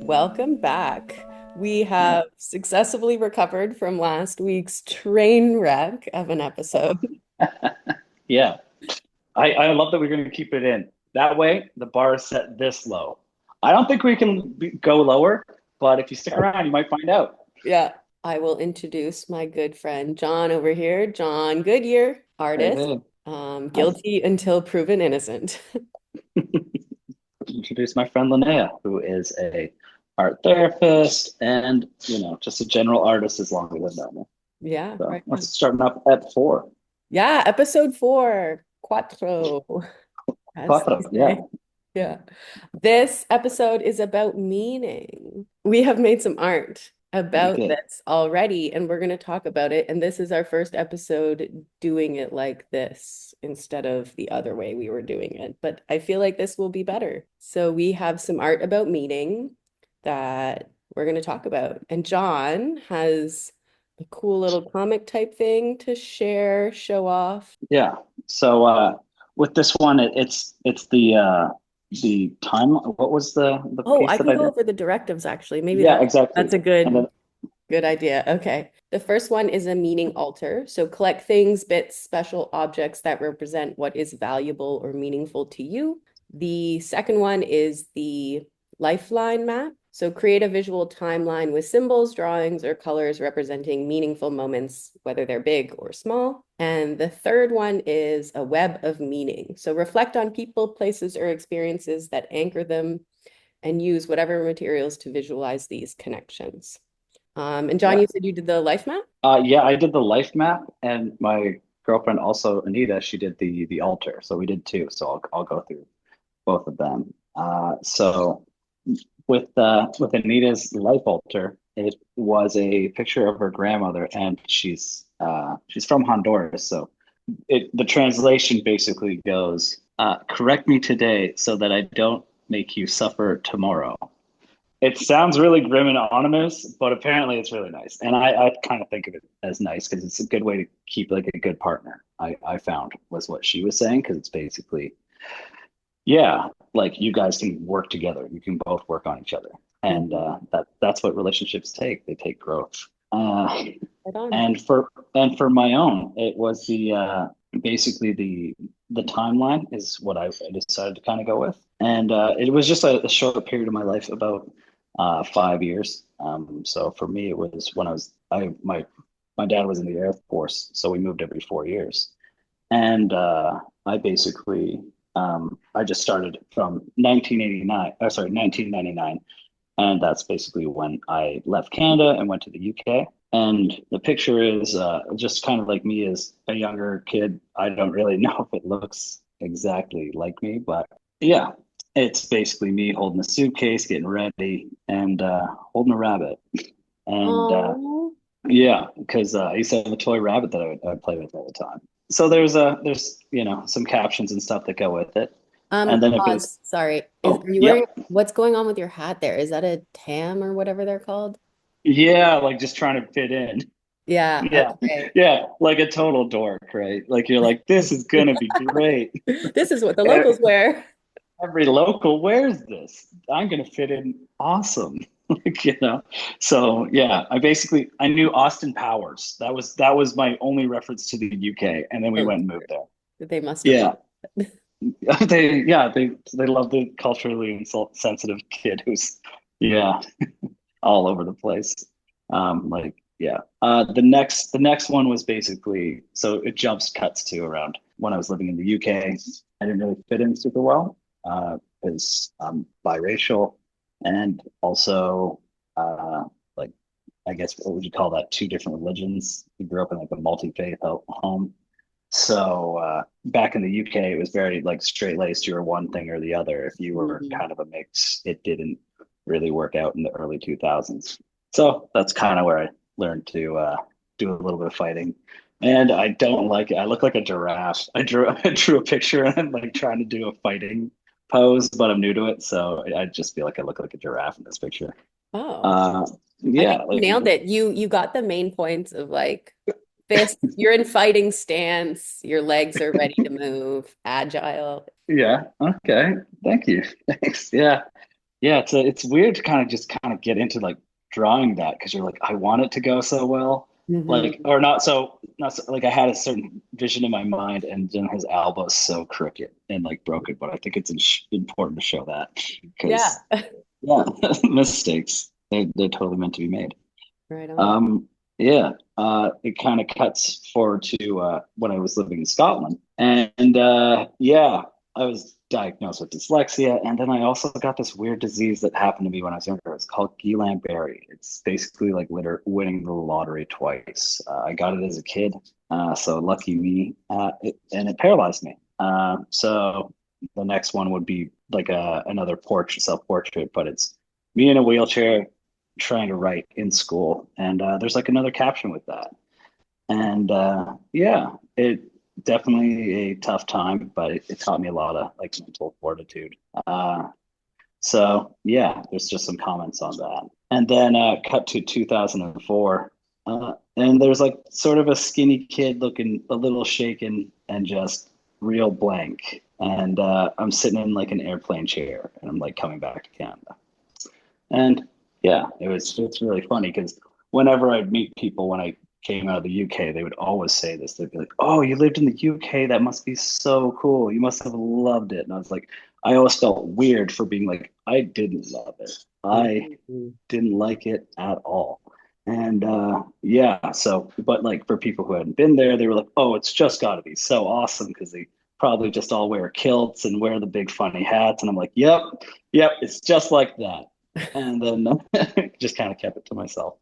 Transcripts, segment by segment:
Welcome back. We have successfully recovered from last week's train wreck of an episode. Yeah, I love that we're going to keep it in. That way, the bar is set this low. I don't think we can go lower, but if you stick around, you might find out. Yeah, I will introduce my good friend John over here. John Goodyear, Hey, artist, hey. Nice. guilty until proven innocent. Introduce my friend Linnea, who is a art therapist and, just a general artist is longer than that. Yeah, So right on. let's start up at four. Yeah, episode four, cuatro, as Cuatro, they yeah, say. Yeah. This episode is about meaning. We have made some art very about good. this already, and we're going to talk about it. And this is our first episode doing it like this instead of the other way we were doing it. But I feel like this will be better. So we have some art about meaning that we're going to talk about. And John has a cool little comic type thing to share, show off. Yeah. So with this one, it's the time. What was the Oh, piece I that can I go did? over the directives actually. Maybe Yeah, that's exactly. a And then good idea. Okay. The first one is a meaning alter. So collect things, bits, special objects that represent what is valuable or meaningful to you. The second one is the lifeline map. So create a visual timeline with symbols, drawings, or colors representing meaningful moments, whether they're big or small. And the third one is a web of meaning. So reflect on people, places, or experiences that anchor them and use whatever materials to visualize these connections. And John, yeah. you said you did the life map? Yeah, I did the life map, and my girlfriend also, Anita, she did the altar. So we did two. So I'll go through both of them. So with Anita's life altar, it was a picture of her grandmother, and she's from Honduras. So the translation basically goes, correct me today so that I don't make you suffer tomorrow. It sounds really grim and ominous, but apparently it's really nice. And I kind of think of it as nice because it's a good way to keep like a good partner. I found was what she was saying because it's basically, yeah, like you guys can work together. You can both work on each other. And Mhm. that's what relationships take. They take growth. Right on. And for my own, it was basically the timeline is what I decided to kind of go with, and it was just a short period of my life, about 5 years. So for me, it was when my dad was in the Air Force, so we moved every 4 years, and I basically I just started from 1989, sorry, 1999, and that's basically when I left Canada and went to the UK. And the picture is just kind of like me as a younger kid. I don't really know if it looks exactly like me, but yeah, it's basically me holding a suitcase, getting ready, and holding a rabbit. And Oh, yeah, because I used to have a toy rabbit that I would play with all the time. So there's some captions and stuff that go with it. And then if it's pause. Sorry. oh Are you wearing, yep. what's going on with your hat there? Is that a tam or whatever they're called? Yeah, like just trying to fit in. Yeah, Yeah. okay. Yeah. Like a total dork, right? Like you're like, this is gonna be great. This is what the E- locals wear. Every local wears this. I'm gonna fit in awesome. Like. So yeah, I knew Austin Powers. That was my only reference to the UK. And then we Oh, went and moved there. they must have Yeah. loved it. They love the culturally sensitive kid who's yeah, all over the place. Like yeah. The next one was basically, so it jumps cuts to around when I was living in the UK. I didn't really fit in super well because I'm biracial, and also like I guess what would you call that? Two different religions. We grew up in like a multi-faith home. So back in the UK, it was very like straight laced. You were one thing or the other. If you were Mhm. kind of a mix, it didn't really work out in the early 2000s. So that's kind of where I learned to do a little bit of fighting. And I don't like it. I look like a giraffe. I drew a picture and I'm like trying to do a fighting pose, but I'm new to it, so I just feel like I look like a giraffe in this picture. Oh, Uh, I think yeah, you like nailed it. You got the main points of like fist, you're in fighting stance, your legs are ready to move, agile. yeah. Okay, thank you. Thanks. Yeah. Yeah, it's weird to kind of get into like drawing that because you're like, I want it to go so well. Like, Hmm. or not so, like I had a certain vision in my mind and then his elbow is so crooked and like broken, but I think it's important to show that Yeah. because yeah, mistakes, they're totally meant to be made. Right on. Um, yeah, it kind of cuts forward to when I was living in Scotland, and yeah, I was diagnosed with dyslexia, and then I also got this weird disease that happened to me when I was younger. It's called Guillain-Barré. It's basically like winning the lottery twice. I got it as a kid, so lucky me, and it paralyzed me. So the next one would be like another portrait, self-portrait, but it's me in a wheelchair trying to write in school, and there's like another caption with that, and yeah, it definitely a tough time, but it taught me a lot of like mental fortitude. So yeah, there's just some comments on that, and then cut to 2004, and there's like sort of a skinny kid looking a little shaken and just real blank, and I'm sitting in like an airplane chair, and I'm like coming back to Canada. And yeah, it's really funny because whenever I'd meet people when I came out of the UK, they would always say this. They'd be like, "Oh, you lived in the UK? That must be so cool. You must have loved it." And I was like, I always felt weird for being like, I didn't love it. I Mhm. didn't like it at all. And yeah, so but like for people who hadn't been there, they were like, "Oh, it's just got to be so awesome because they probably just all wear kilts and wear the big funny hats." And I'm like, "Yep, yep, it's just like that." And then just kind of kept it to myself.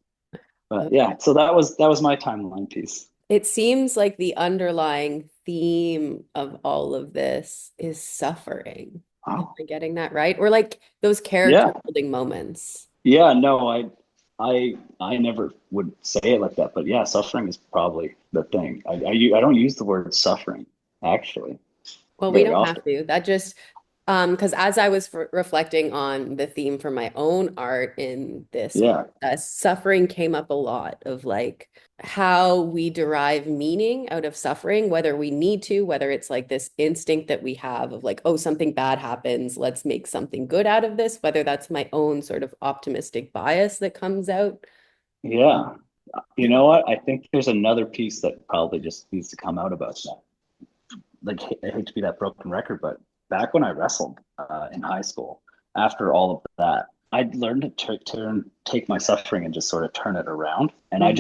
But yeah, so that was my timeline piece. It seems like the underlying theme of all of this is suffering. Am Oh, I getting that right? Or like those character yeah, building moments. yeah. No, I never would say it like that, but yeah, suffering is probably the thing. I don't use the word suffering actually Well, we very don't often. have to. That just because as I was reflecting on the theme for my own art in this Yeah, process, suffering came up a lot of like how we derive meaning out of suffering, whether we need to, whether it's like this instinct that we have of like, oh, something bad happens, let's make something good out of this, whether that's my own sort of optimistic bias that comes out. yeah. You know what? I think there's another piece that probably just needs to come out about that. Like I hate to be that broken record, but back when I wrestled in high school, after all of that, I learned to take my suffering and just sort of turn it around. And Mhm. I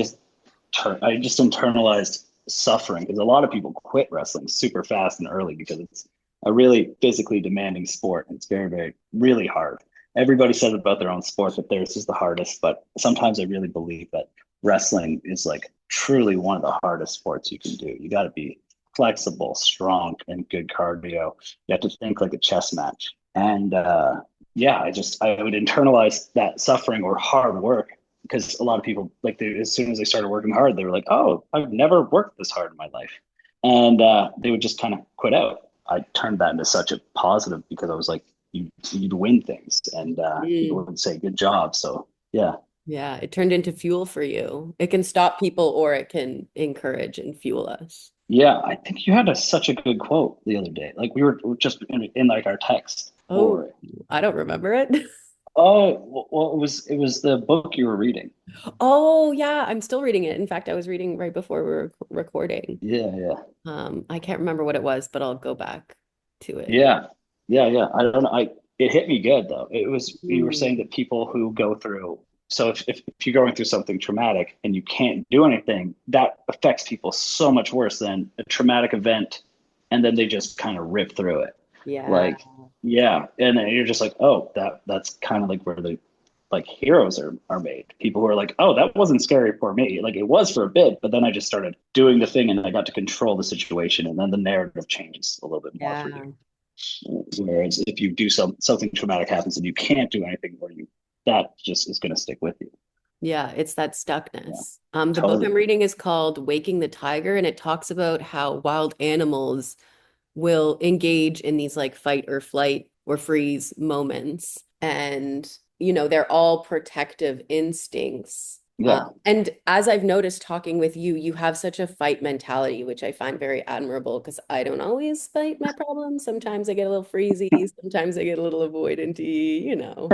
just internalized suffering because a lot of people quit wrestling super fast and early because it's a really physically demanding sport. It's very, very, really hard. Everybody says about their own sport that theirs is the hardest, but sometimes I really believe that wrestling is like truly one of the hardest sports you can do. You got to be flexible, strong, and good cardio. You have to think like a chess match. And yeah, I would internalize that suffering or hard work because a lot of people like as soon as they started working hard, they were like, "Oh, I've never worked this hard in my life," and they would just kind of quit out. I turned that into such a positive because I was like, you'd win things, and people Mm. would say, "Good job." So yeah, Yeah, it turned into fuel for you. It can stop people or it can encourage and fuel us. yeah, I think you had such a good quote the other day. Like we were just in like our text for Oh, it. I don't remember it. Oh, well, it was the book you were reading. Oh, yeah, I'm still reading it. In fact, I was reading right before we were recording. Yeah, yeah, I can't remember what it was, but I'll go back to it. yeah, yeah, yeah. I don't know. It hit me good though. It was you were saying Mm, that people who go through so if you're going through something traumatic and you can't do anything, that affects people so much worse than a traumatic event, and then they just kind of rip through it. yeah. Like, yeah, and then you're just like, oh, that's kind of like where the like heroes are made. People who are like, oh, that wasn't scary for me. Like it was for a bit, but then I just started doing the thing and I got to control the situation, and then the narrative changes a little bit more for you. Yeah. Whereas if you do something traumatic happens and you can't do anything for you, that just is going to stick with you. Yeah, it's that Yeah, stuckness. The book I'm totally. reading is called Waking the Tiger, and it talks about how wild animals will engage in these like fight or flight or freeze moments. And, they're all protective instincts. Yeah. And as I've noticed talking with you, you have such a fight mentality, which I find very admirable because I don't always fight my problems. Sometimes I get a little freezy, sometimes I get a little avoidanty. Um,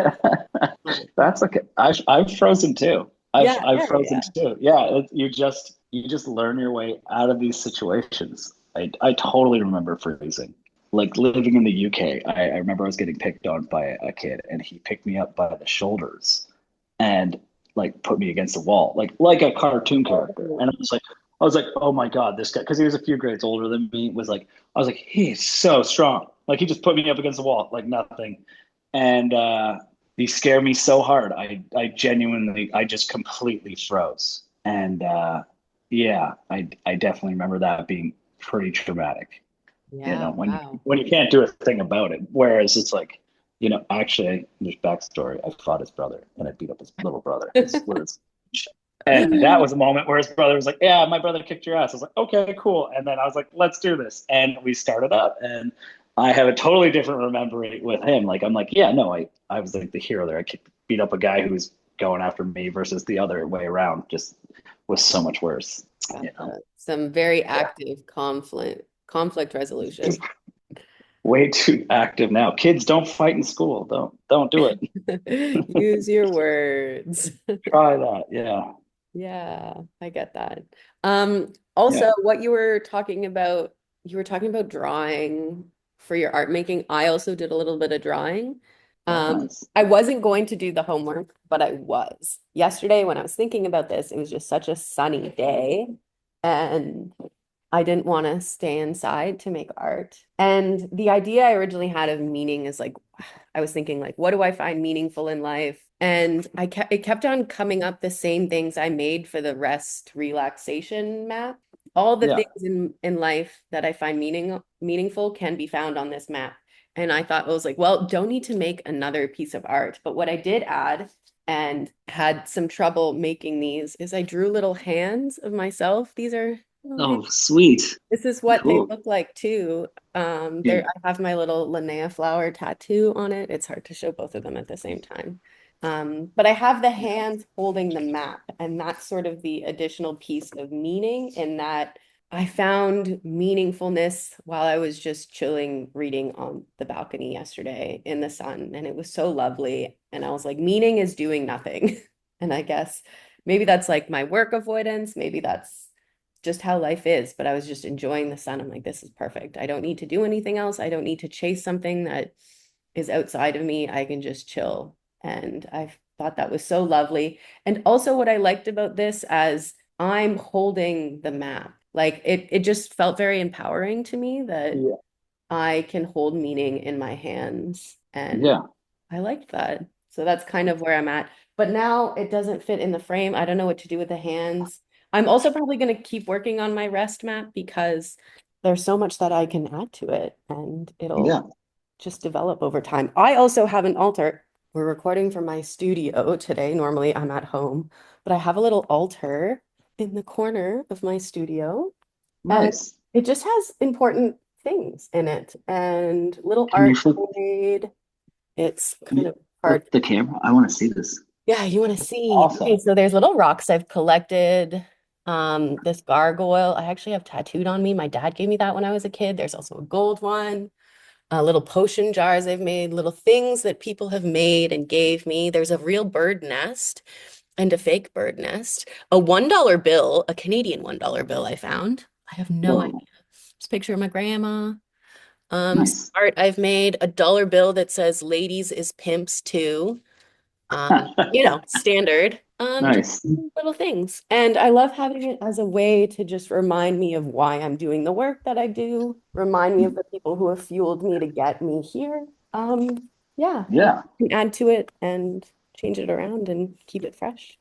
That's okay. I've frozen too. yeah, I've yeah, frozen yeah. too. Yeah, you just learn your way out of these situations. I totally remember freezing. Like living in the UK, I remember I was getting picked on by a kid, and he picked me up by the shoulders and like put me against the wall, like a cartoon character. And Oh, I was like, oh my God, this guy, because he was a few grades older than me, I was like, he's so strong. Like he just put me up against the wall, like nothing. And he scared me so hard. I genuinely, I just completely froze. And yeah, I definitely remember that being pretty traumatic. yeah, wow. When you can't do a thing about it. Whereas it's like, actually, there's backstory. I fought his brother and I beat up his little brother. And that was a moment where his brother was like, "Yeah, my brother kicked your ass." I was like, "Okay, cool." And then I was like, "Let's do this." And we started up, and I have a totally different remembering with him. Like, I'm like, "Yeah, no, I was like the hero there. Beat up a guy who was going after me versus the other way around. Just was so much worse." You know, Gotcha. Some very yeah, active conflict resolution. way too active now. Kids don't fight in school. Don't do it. Use your words. Try that. Yeah, Yeah, I get that. yeah. Also, what you were talking about drawing for your art making. I also did a little bit of drawing. Oh, nice. I wasn't going to do the homework, but I was. Yesterday, when I was thinking about this, it was just such a sunny day, and I didn't want to stay inside to make art. And the idea I originally had of meaning is like, I was thinking like, what do I find meaningful in life? And it kept on coming up the same things I made for the rest relaxation map. All the Yeah. things in life that I find meaningful can be found on this map. And I thought I was like, well, don't need to make another piece of art. But what I did add and had some trouble making these is I drew little hands of myself. These are little hands. Oh, sweet. This is what they Cool. look like too. Yeah. I have my little Linnea flower tattoo on it. It's hard to show both of them at the same time. But I have the hands holding the map, and that's sort of the additional piece of meaning in that I found meaningfulness while I was just chilling, reading on the balcony yesterday in the sun, and it was so lovely. And I was like, meaning is doing nothing. And I guess maybe that's like my work avoidance, maybe that's just how life is. But I was just enjoying the sun. I'm like, this is perfect. I don't need to do anything else. I don't need to chase something that is outside of me. I can just chill. And I thought that was so lovely. And also what I liked about this as I'm holding the map, like it just felt very empowering to me that Yeah. I can hold meaning in my hands. And Yeah. I liked that. So that's kind of where I'm at. But now it doesn't fit in the frame. I don't know what to do with the hands. I'm also probably going to keep working on my rest map because there's so much that I can add to it and it'll Yeah. just develop over time. I also have an altar. We're recording from my studio today. Normally I'm at home, but I have a little altar in the corner of my studio and Nice. it just has important things in it and little Can you art flip made. It's can kind you of hard. flip the camera? I want to see this. Yeah, you want to see. Okay, Awesome. so there's little rocks I've collected. This gargoyle I actually have tattooed on me. My dad gave me that when I was a kid. There's also a gold one. Little potion jars I've made, little things that people have made and gave me. There's a real bird nest and a fake bird nest. A $1 bill, a Canadian $1 bill I found. I have no idea. Whoa. It's a picture of my grandma. Some Nice. art I've made, a dollar bill that says ladies is pimps too. Standard. Just Nice. little things. And I love having it as a way to just remind me of why I'm doing the work that I do, remind me of the people who have fueled me to get me here. Yeah, and Yeah. add to it and change it around and keep it fresh.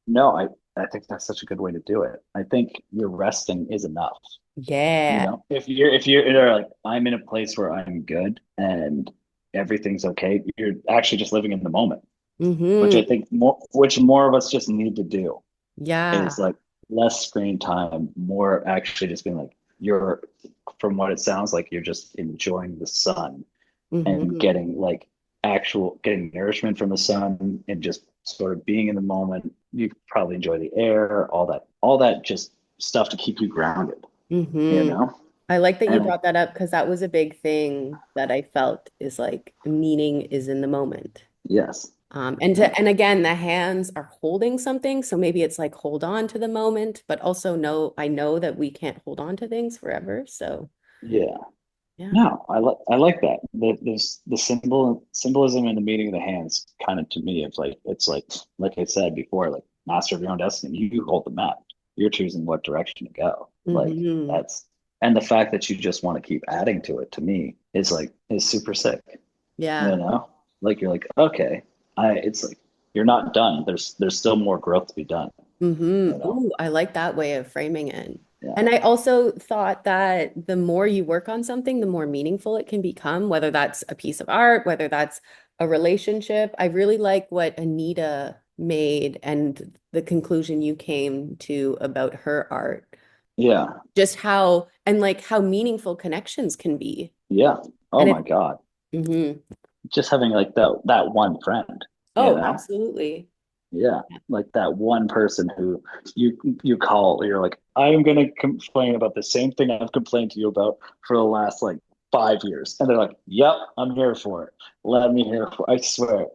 No, I think that's such a good way to do it. I think your resting is enough. Yeah. If you're like, I'm in a place where I'm good and everything's okay, you're actually just living in the moment, which Hmm. I think more of us just need to do is Yeah. like less screen time, more actually just being like you're from what it sounds like you're just enjoying the sun and Hmm. getting like actual getting nourishment from the sun and just sort of being in the moment. You probably enjoy the air, all that just stuff to keep you grounded, you Hmm. know? I like that you And brought that up because that was a big thing that I felt is like meaning is in the moment. yes, yeah, And again, the hands are holding something, so maybe it's like hold on to the moment, but also know I know that we can't hold on to things forever. So yeah. yeah. No, I like that. There's the symbolism and the meaning of the hands kind of to me, it's like I said before, like master of your own destiny. You hold the map. You're choosing what direction to go. Like Hmm. that's and the fact that you just want to keep adding to it to me is super sick. You Yeah. know? Like you're like, okay, I it's like you're not done. There's still more growth to be done, Hmm. you know? Ooh, I like that way of framing it. Yeah. And I also thought that the more you work on something, the more meaningful it can become, whether that's a piece of art, whether that's a relationship. I really like what Anita made and the conclusion you came to about her art. Yeah. Just how and like how meaningful connections can be. Yeah. Oh And my it, God. mhm. Just having like that one friend, you Oh, know? absolutely. Yeah, like that one person who you call, you're like, I am gonna complain about the same thing I've complained to you about for the last like 5 years. And they're like, yep, I'm here for it. Let me hear for I swear.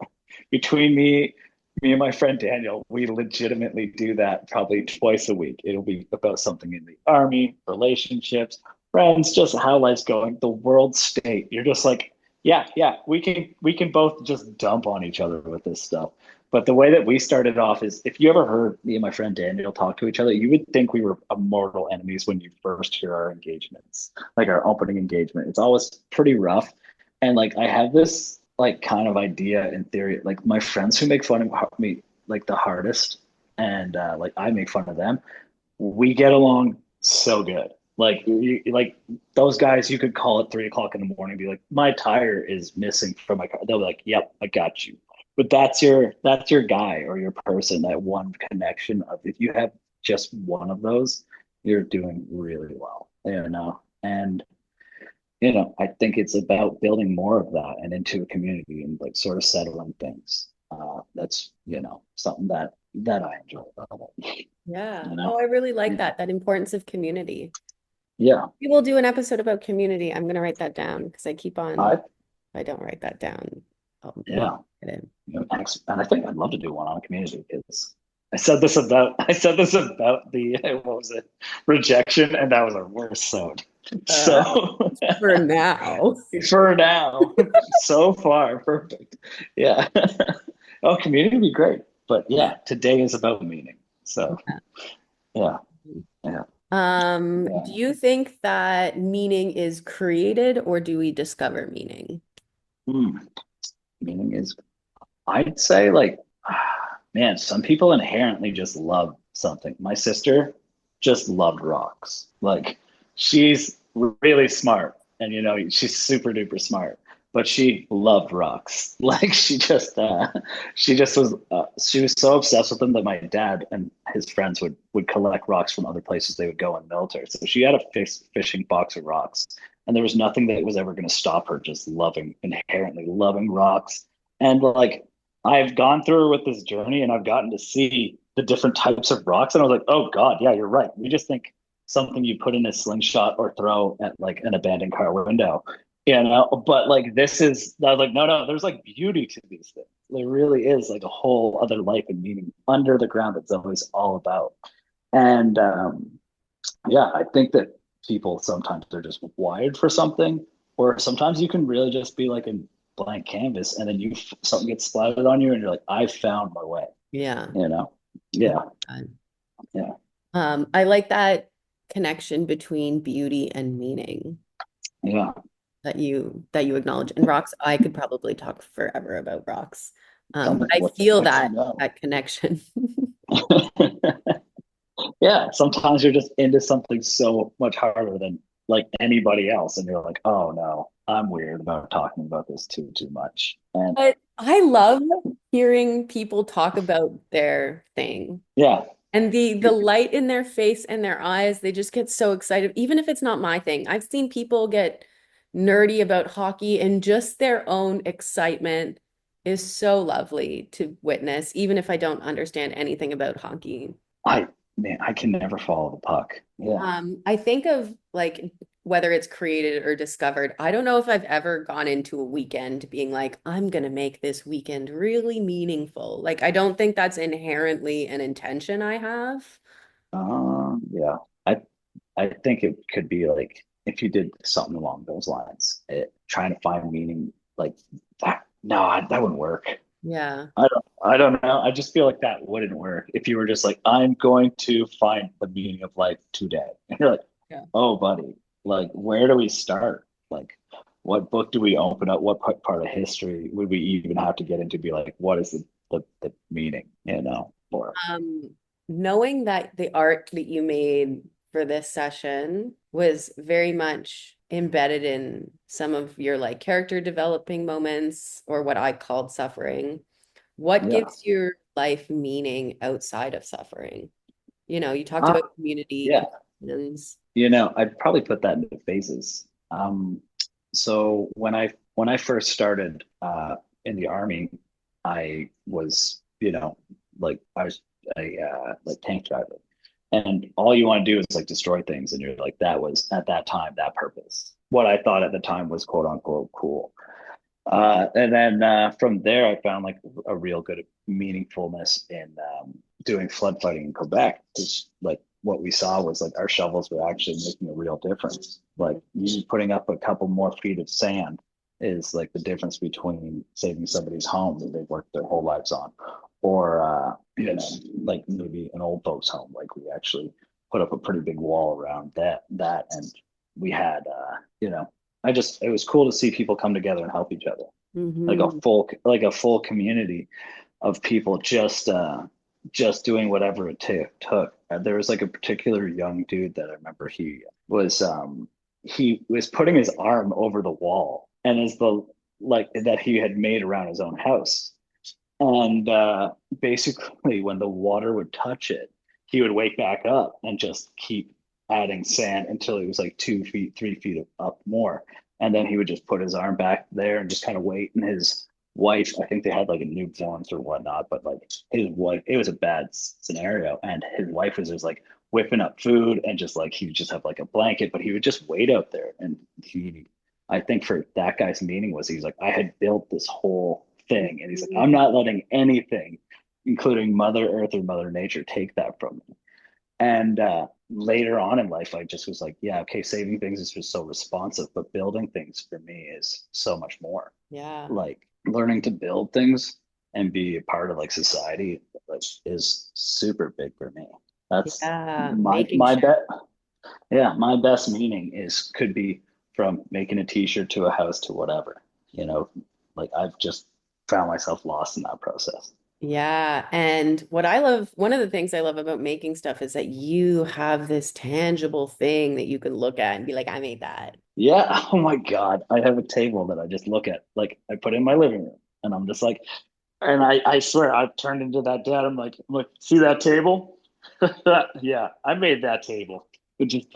Between me and my friend Daniel, we legitimately do that probably twice a week. It'll be about something in the army, relationships, friends, just how life's going, the world state. You're just like, yeah, we can both just dump on each other with this stuff. But the way that we started off is if you ever heard me and my friend Daniel talk to each other, you would think we were mortal enemies when you first hear our engagements, like our opening engagement. It's always pretty rough. And like I have this like kind of idea in theory, like my friends who make fun of me like the hardest, and like I make fun of them, we get along so good. Like those guys, you could call at 3 o'clock in the morning, and be like, "My tire is missing from my car." They'll be like, "Yep, I got you." But that's your guy or your person. That one connection of if you have just one of those, you're doing really well. You know, and I think it's about building more of that and into a community and like sort of settling things. That's something that I enjoy about it. Yeah. You Oh, know, I really like yeah, that importance of community. yeah. We will do an episode about community. I'm going to write that down because I keep on, I I don't write that down. Maybe yeah. get in. And I think I'd love to do one on community because I said this about the what was it, rejection, and that was our worst sode. Uh, So for now. for now, so far, perfect. Yeah. Oh, community would be great. But yeah, today is about meaning. So yeah, yeah, Do yeah. you think that meaning is created or do we discover meaning? Mm, meaning is, I'd say like, man, some people inherently just love something. My sister just loved rocks. Like she's really smart and she's super duper smart, but she loved rocks. Like she was so obsessed with them that my dad and his friends would collect rocks from other places they would go in the military. So she had a fishing box of rocks. And there was nothing that was ever going to stop her just inherently loving rocks. And like I've gone through with this journey and I've gotten to see the different types of rocks. And I was like, oh God, yeah, you're right. We just think something you put in a slingshot or throw at like an abandoned car window, but like I was like, no, there's like beauty to these things. There really is like a whole other life and meaning under the ground that's always all about. And yeah, I think that people sometimes they're just wired for something, or sometimes you can really just be like a blank canvas, and then something gets splattered on you, and you're like, I found my way. Yeah. You know? Oh, Yeah, God. yeah, I like that connection between beauty and meaning yeah. that you acknowledge. And rocks, I could probably talk forever about rocks. Tell But me I feel what you that know. that connection. Yeah, sometimes you're just into something so much harder than like anybody else, and you're like, oh no, I'm weird about talking about this too much. And But I love hearing people talk about their thing. yeah, And the light in their face and their eyes, they just get so excited, even if it's not my thing. I've seen people get nerdy about hockey and just their own excitement is so lovely to witness, even if I don't understand anything about hockey. I Man, I can never follow the puck. Yeah. I think of like whether it's created or discovered. I don't know if I've ever gone into a weekend being like, I'm gonna make this weekend really meaningful. Like, I don't think that's inherently an intention I have. Yeah. I I think it could be like if you did something along those lines, trying to find meaning like that. No, that wouldn't work. Yeah. I don't know. I just feel like that wouldn't work if you were just like, I'm going to find the meaning of life today. And you're like, Yeah. oh, buddy, like, where do we start? Like, what book do we open up? What part of history would we even have to get into? Be like, what is the meaning, or Um, Knowing that the art that you made for this session was very much embedded in some of your like character developing moments or what I called suffering, what yeah. gives your life meaning outside of suffering? You talked Uh, about community, yeah. connections. I'd probably put that into phases. So when I first started in the army, I was, like I was a like tank driver. And all you want to do is like destroy things. And you're like, that was at that time, that purpose. What I thought at the time was quote unquote cool. And then from there, I found like a real good meaningfulness in doing flood fighting in Quebec. Because like what we saw was like our shovels were actually making a real difference. Like you putting up a couple more feet of sand is like the difference between saving somebody's home that they've worked their whole lives on, or like maybe an old folks' home. Like we actually put up a pretty big wall around that, and we had it was cool to see people come together and help each other, Hmm. like a full community of people just doing whatever it took. There was like a particular young dude that I remember he was putting his arm over the wall and as the like that he had made around his own house. And basically, when the water would touch it, he would wake back up and just keep adding sand until he was like 2 feet, 3 feet up more. And then he would just put his arm back there and just kind of wait. And his wife, I think they had like a newborn or whatnot, but like his wife, it was a bad scenario. And his wife was just like whipping up food and just like he would just have like a blanket, but he would just wait out there. And I think for that guy's meaning was he's like, I had built this whole thing. And he's like, I'm not letting anything, including Mother Earth or Mother Nature, take that from me. And later on in life, I just was like, yeah, okay, saving things is just so responsive, but building things for me is so much more. Yeah. Like learning to build things and be a part of like society like, is super big for me. That's Yeah. my Making my sure. bet. Yeah, my best meaning is could be from making a t-shirt to a house to whatever. You know, like I've just found myself lost in that process. Yeah. And what I love, one of the things I love about making stuff is that you have this tangible thing that you can look at and be like, I made that. Yeah. Oh my God. I have a table that I just look at. Like I put in my living room and I'm just like, and I swear I've turned into that dad. I'm like, see that table? Yeah, I made that table. It just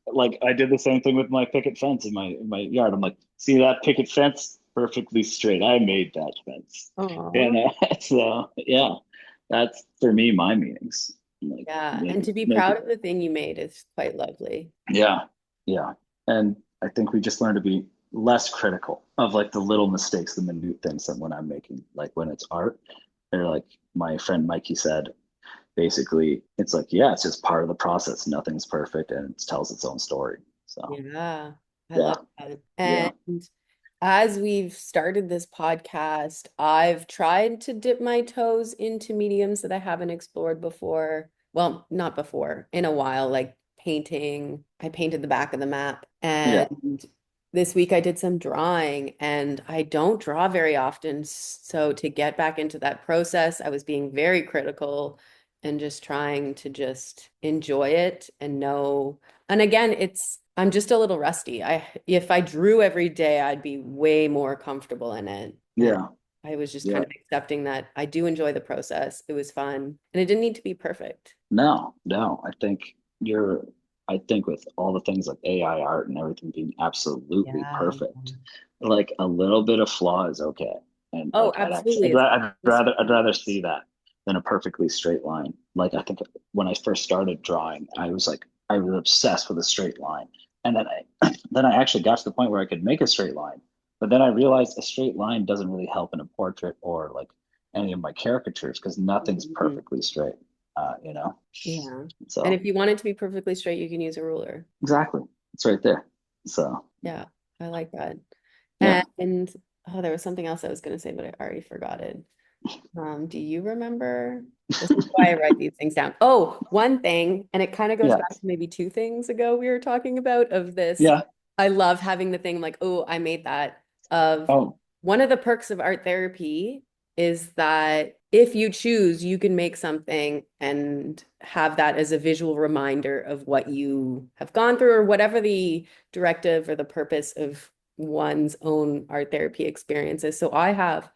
like I did the same thing with my picket fence in my yard. I'm like, see that picket fence? Perfectly straight. I made that fence. Oh, And so yeah, that's for me my meanings. Like yeah. And make to be make proud it of the thing you made is quite lovely. yeah, yeah. And I think we just learn to be less critical of like the little mistakes, the minute things that when I'm making, like when it's art, they're like my friend Mikey said, basically, it's like, yeah, it's just part of the process. Nothing's perfect and it tells its own story. So Yeah, I yeah, love that. yeah, And as we've started this podcast, I've tried to dip my toes into mediums that I haven't explored before. Well, not before, in a while, like painting. I painted the back of the map. yeah, And this week I did some drawing, and I don't draw very often. So to get back into that process, I was being very critical and just trying to just enjoy it and know. And again, I'm just a little rusty. If I drew every day, I'd be way more comfortable in it. And yeah, I was just kind yeah. of accepting that I do enjoy the process. It was fun, and it didn't need to be perfect. No, no. I think with all the things like AI art and everything being absolutely Yeah. perfect, like a little bit of flaw is okay. And Oh, like absolutely. It's I'd rather see that than a perfectly straight line. Like I think when I first started drawing, I was obsessed with a straight line. And then I then I actually got to the point where I could make a straight line. But then I realized a straight line doesn't really help in a portrait or like any of my caricatures because nothing's Mhm. perfectly straight. You know? Yeah. And So if you want it to be perfectly straight, you can use a ruler. exactly. It's right there. So Yeah, I like that. yeah. And oh, there was something else I was going to say, but I already forgot it. Do you remember? This is why I write these things down. Oh, one thing, and it kind of goes Yeah. back to maybe two things ago we were talking about of this. Yeah. I love having the thing like, oh, I made that. Of Oh, one of the perks of art therapy is that if you choose, you can make something and have that as a visual reminder of what you have gone through or whatever the directive or the purpose of one's own art therapy experiences. So I have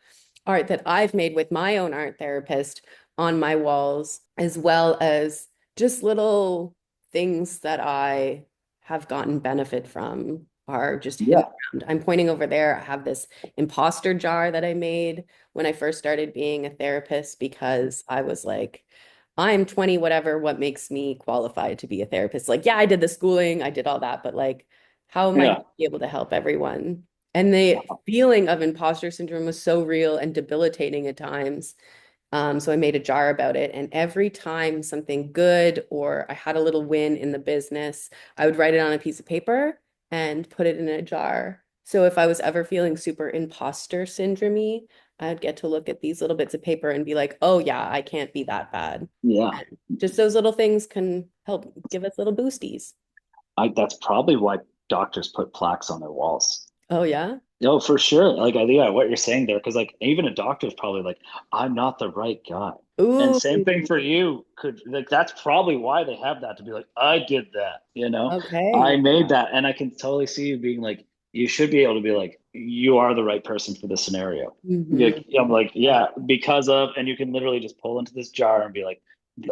art that I've made with my own art therapist on my walls, as well as just little things that I have gotten benefit from are just hidden yeah. around. I'm pointing over there. I have this imposter jar that I made when I first started being a therapist because I was like, I'm 20, whatever, what makes me qualified to be a therapist? Like, yeah, I did the schooling, I did all that, but like, how am I going Yeah. to be able to help everyone? And the feeling of imposter syndrome was so real and debilitating at times. So I made a jar about it. And every time something good or I had a little win in the business, I would write it on a piece of paper and put it in a jar. So if I was ever feeling super imposter syndrome, I'd get to look at these little bits of paper and be like, oh, yeah, I can't be that bad. Yeah. And just those little things can help give us little boosties. That's probably why doctors put plaques on their walls. Oh, yeah. No, for sure. Like, yeah, what you're saying there, because like even a doctor's probably like, I'm not the right guy. And Ooh, same thing for you. Could like that's probably why they have that to be like, I did that, I okay. made that, and I can totally see you being like, you should be able to be like, you are the right person for this scenario. Hmm. I'm like, yeah, because of, and you can literally just pull into this jar and be like,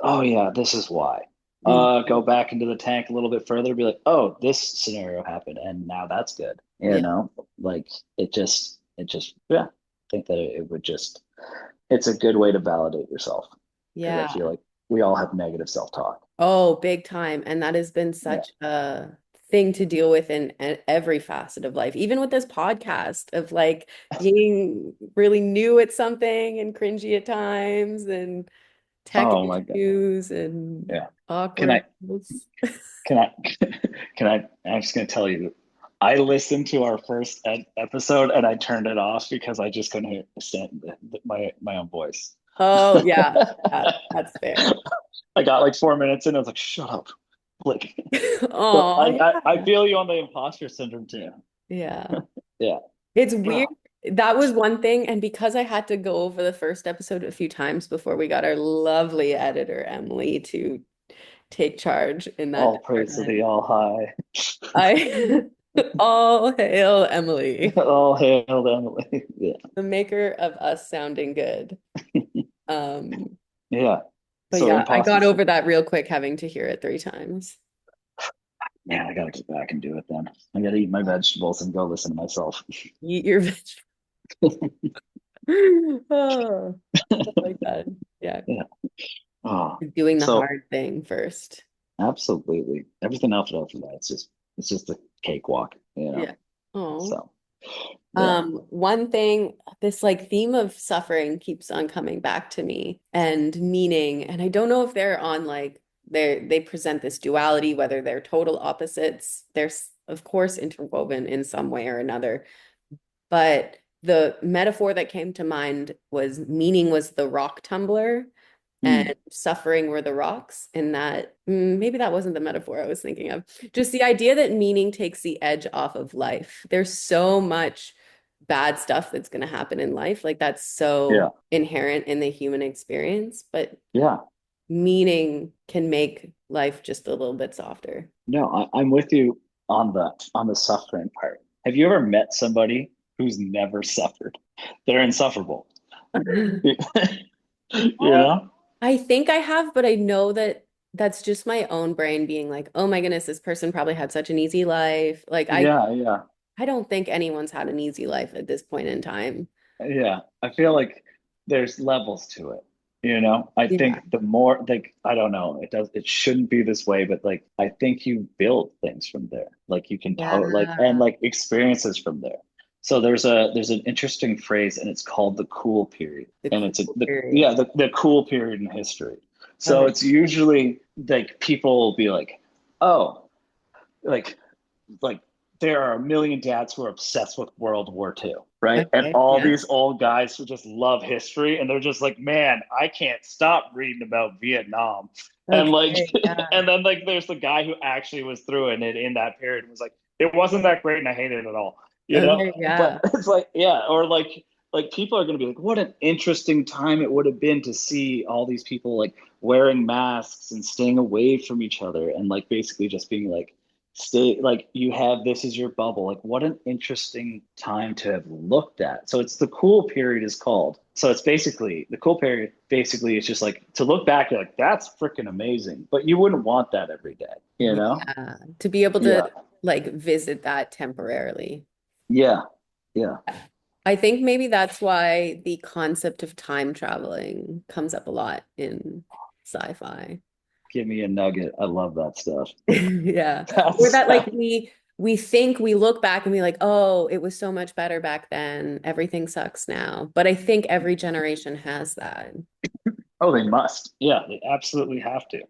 oh yeah, this is why. Go back into the tank a little bit further, be like, oh, this scenario happened, and now that's good. Yeah. Like yeah, I think that it would just, it's a good way to validate yourself because I Yeah. feel like we all have negative self-talk. Oh, big time. And that has been Yeah. such a thing to deal with in every facet of life, even with this podcast of like being really new at something and cringy at times and tech Oh my God. issues and Yeah. Can awkward. I, can I, I'm just going to tell you, I listened to our first episode and I turned it off because I just couldn't stand my own voice. Oh, yeah. Yeah, that's fair. I got like 4 minutes in, I was like, shut up. Like, so Oh, I yeah. feel you on the imposter syndrome too. Yeah. Yeah. It's Oh, weird. That was one thing. And because I had to go over the first episode a few times before we got our lovely editor, Emily, to take charge in that all praise to department, the all high. I all hail Emily, All hail Emily. Yeah. the maker of us sounding good. Um, Yeah. but So yeah, I imposter got over syndrome. that real quick having to hear it 3 times. Man, I gotta get back and do it then. I gotta eat my vegetables and go listen to myself. Eat your vegetables. Oh, I like that. Yeah, Yeah. Oh, doing the so hard thing first. absolutely. Everything else after that, it's just a cakewalk. Yeah. Oh. So yeah. One thing, this like theme of suffering keeps on coming back to me and meaning, and I don't know if they're on like they present this duality, whether they're total opposites. Of course interwoven in some way or another, but the metaphor that came to mind was meaning was the rock tumbler Mm, and suffering were the rocks, and that maybe that wasn't the metaphor I was thinking of. Just the idea that meaning takes the edge off of life. There's so much bad stuff that's going to happen in life. Like that's yeah. so inherent in the human experience, but Yeah. meaning can make life just a little bit softer. No, I'm with you on the suffering part. Have you ever met somebody who's never suffered? They're insufferable. You know? I think I have, but I know that that's just my own brain being like, oh my goodness, this person probably had such an easy life. Like Yeah, yeah. I don't think anyone's had an easy life at this point in time. Yeah, I feel like there's levels to it. I Yeah. think the more like I don't know, it shouldn't be this way, but like I think you build things from there. Like you can like and Yeah. like experiences from there. So there's an interesting phrase and it's called the cool period. The And cool it's period. the cool period in history. So Okay. it's usually like people will be like, oh, like like there are a million dads who are obsessed with World War II, right? And Okay. all Yeah. these old guys who just love history, and they're just like, man, I can't stop reading about Vietnam. And like, Okay. Yeah. and then like, there's the guy who actually was through it and in that period was like, it wasn't that great, and I hated it at all, you know. Okay. But Yeah. it's like, yeah, or like people are going to be like, what an interesting time it would have been to see all these people like wearing masks and staying away from each other and like basically just being like stay like you have this is your bubble, like what an interesting time to have looked at. So it's the cool period is called, so it's basically the cool period basically it's just like to look back, you're like that's freaking amazing, but you wouldn't want that every day, you know. Yeah. To be able to Yeah, like visit that temporarily. yeah, yeah. I think maybe that's why the concept of time traveling comes up a lot in sci-fi. Give me a nugget, I love that stuff. Yeah. Or That's that like we think we look back and be like, oh, it was so much better back then. Everything sucks now. But I think every generation has that. oh, they must, yeah, they absolutely have to.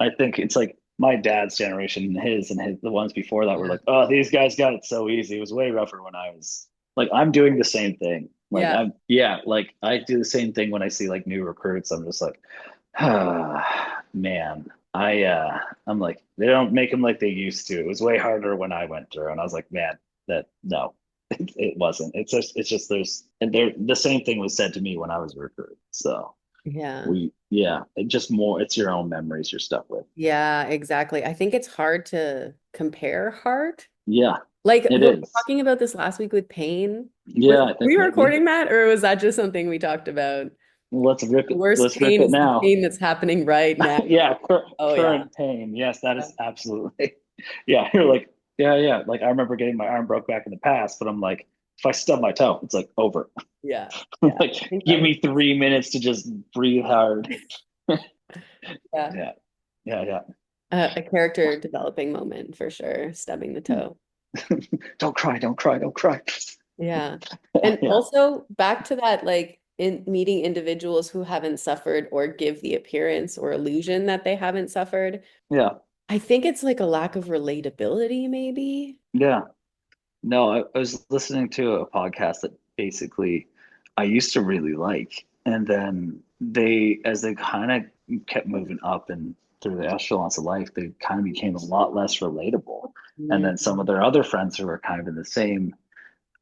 I think it's like my dad's generation and his the ones before that were Yeah. like, oh, these guys got it so easy. It was way rougher when I was like, I'm doing the same thing. Like Yeah. I'm yeah, like I do the same thing when I see like new recruits. I'm just like, ah, man. I'm like, they don't make them like they used to. It was way harder when I went through. And I was like, man, that no, it wasn't. It's just there's and there the same thing was said to me when I was a recruit. So Yeah. yeah, it just more it's your own memories you're stuck with. Yeah, exactly. I think it's hard to compare heart. Yeah, Like, it were we is. talking about this last week with pain? Yeah, I Were think we maybe. recording that, or was that just something we talked about? Let's rip The it. worst Let's rip pain it is the now. pain that's happening right now. Yeah, Oh yeah. current pain. Yes, that is absolutely. Yeah, you're like, yeah, yeah. Like I remember getting my arm broke back in the past, but I'm like, if I stub my toe, it's like over. Yeah. Yeah. Like, I think that give was me 3 minutes to just breathe hard. yeah. Yeah, yeah, yeah. A character developing moment for sure, stubbing the toe. Don't cry, don't cry, don't cry. Yeah. And Yeah, also back to that, like in meeting individuals who haven't suffered or give the appearance or illusion that they haven't suffered. yeah, I think it's like a lack of relatability, maybe. yeah. No, I was listening to a podcast that basically I used to really like, and then as they kind of kept moving up and through the echelons of life, they kind of became a lot less relatable. And then some of Mm, their other friends who were kind of in the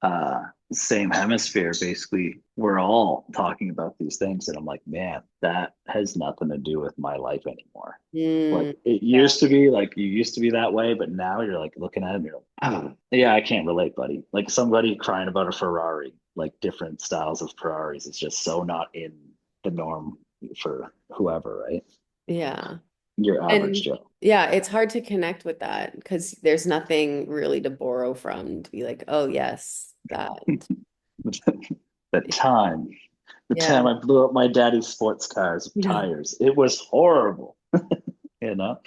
uh, same hemisphere, basically, we're all talking about these things, and I'm like, man, that has nothing to do with my life anymore. Like mm, it yeah. used to be, like you used to be that way, but now you're like looking at it and you're like, oh, yeah, I can't relate, buddy. Like somebody crying about a Ferrari, like different styles of Ferraris, it's just so not in the norm for whoever, right? Yeah. Your average And Joe. yeah, it's hard to connect with that because there's nothing really to borrow from to be like, oh, yes, that. The time, the Yeah. time I blew up my daddy's sports car's Yeah. tires, it was horrible, you know,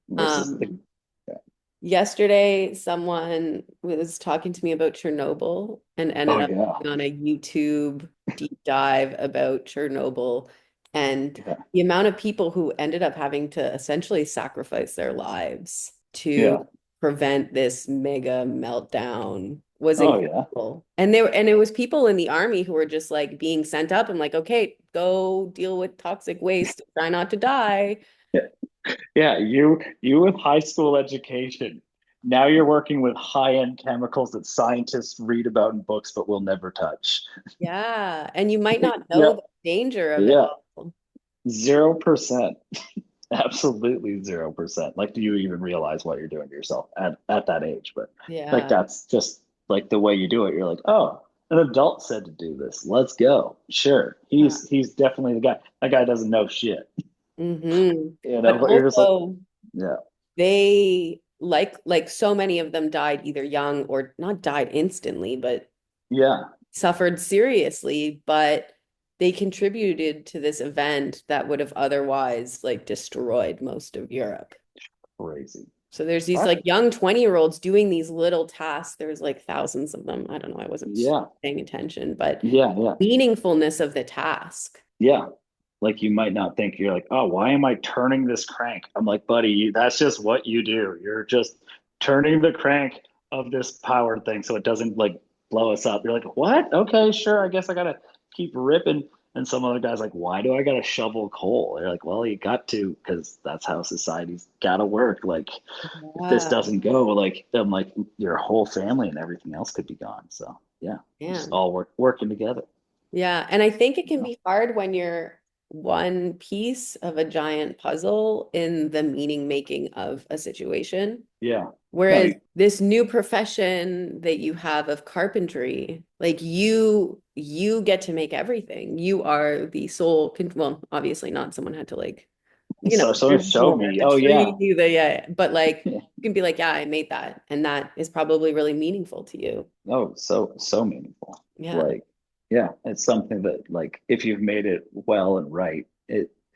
versus the, Um, Yesterday, someone was talking to me about Chernobyl and oh ended up yeah, on a YouTube deep dive about Chernobyl and yeah, the amount of people who ended up having to essentially sacrifice their lives yeah, to prevent this mega meltdown was oh yeah. incredible. And it was people in the army who were just like being sent up and like, okay, go deal with toxic waste, try not to die. Yeah, you with high school education. Now you're working with high-end chemicals that scientists read about in books but will never touch. Yeah, and you might not know Yeah, the danger of it yeah, all. 0%. Absolutely 0%. Like, do you even realize what you're doing to yourself at that age? But like Yeah. that's just like the way you do it. You're like, oh, an adult said to do this. Let's go. Sure. Yeah. He's definitely the guy. That guy doesn't know shit. But But you're just like, also yeah, they like so many of them died either young or not died instantly, but yeah. suffered seriously, but they contributed to this event that would have otherwise like destroyed most of Europe. Crazy. So there's these What? like young 20-year-olds doing these little tasks. There's like thousands of them. I don't know. I wasn't Yeah. paying attention, but Yeah. Yeah. meaningfulness of the task. Yeah. Like you might not think you're like, oh, why am I turning this crank? I'm like, buddy, that's just what you do. You're just turning the crank of this power thing so it doesn't like blow us up. You're like, what? Okay, sure. I guess I gotta keep ripping. And some other guy's like, why do I gotta shovel coal? They're like, well, you got to because that's how society's gotta work. Like, if this Wow. doesn't go, like, then like your whole family and everything else could be gone. So yeah, just Man. all working together. Yeah. And I think it You can know? be hard when you're one piece of a giant puzzle in the meaning making of a situation. Yeah. No, Whereas this new profession that you have of carpentry, like you get to make everything. You are the sole well, obviously not someone had to like, so someone there's showed more, me. the Oh yeah. tree, the yeah, but like Yeah. you can be like, yeah, I made that. And that is probably really meaningful to you. Oh, so meaningful. Yeah. Like, yeah, it's something that like if you've made it well and right,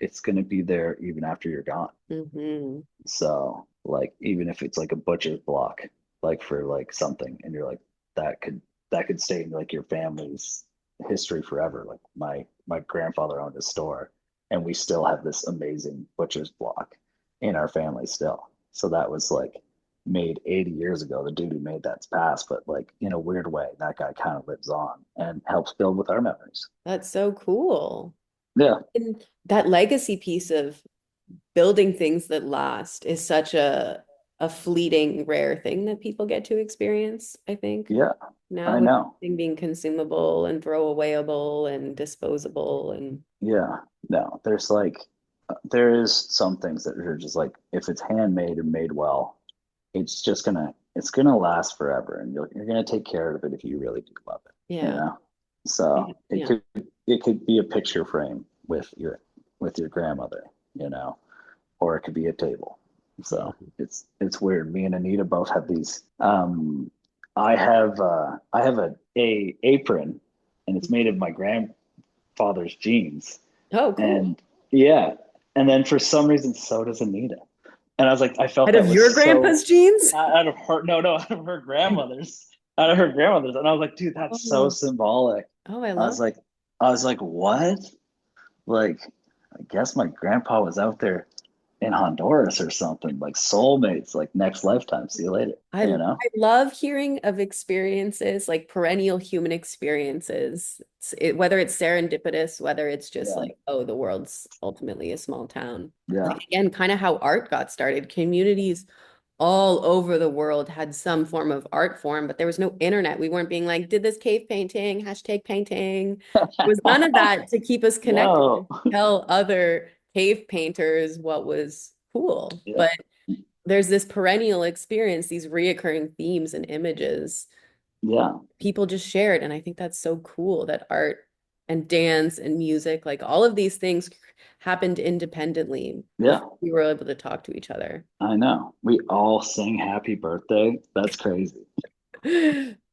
it's gonna be there even after you're gone. Hmm. So like even if it's like a butcher's block, like for like something, and you're like that could that could stay in like your family's history forever. Like my grandfather owned a store, and we still have this amazing butcher's block in our family still. So that was like made 80 years ago. The dude who made that's passed, but like in a weird way, that guy kind of lives on and helps build with our memories. That's so cool. Yeah, And that legacy piece of building things that last is such a fleeting, rare thing that people get to experience, I think. yeah, Now I with know. everything being consumable and throwawayable and disposable and Yeah, no, there's like there is some things that are just like if it's handmade and made well, it's gonna last forever, and you're gonna take care of it if you really do love it, you yeah. know. So Yeah. it could be a picture frame with your grandmother, you know, or it could be a table. Yeah. So it's weird. Me and Anita both have these. I have a apron, and it's made of my grandfather's jeans, Oh, cool. and yeah, and then for some reason so does Anita. And I was like, I felt Out that of was your so grandpa's jeans? out of her, no, no, out of her grandmother's, out of her grandmother's. And I was like, dude, that's so Oh, symbolic. oh, I I love was like, I was like, what? Like, I guess my grandpa was out there in Honduras or something, like soulmates, like next lifetime. See you later. You know? I love hearing of experiences, like perennial human experiences, whether it's serendipitous, whether it's just Yeah. like, oh, the world's ultimately a small town. Yeah. Like again, kind of how art got started. Communities all over the world had some form of art form, but there was no internet. We weren't being like, did this cave painting, hashtag painting. There was none of that to keep us connected No. and tell other cave painters what was cool. Yeah. But there's this perennial experience, these reoccurring themes and images Yeah. people just shared. And I think that's so cool that art and dance and music, like all of these things happened independently Yeah. before we were able to talk to each other. I know. We all sing happy birthday. That's crazy.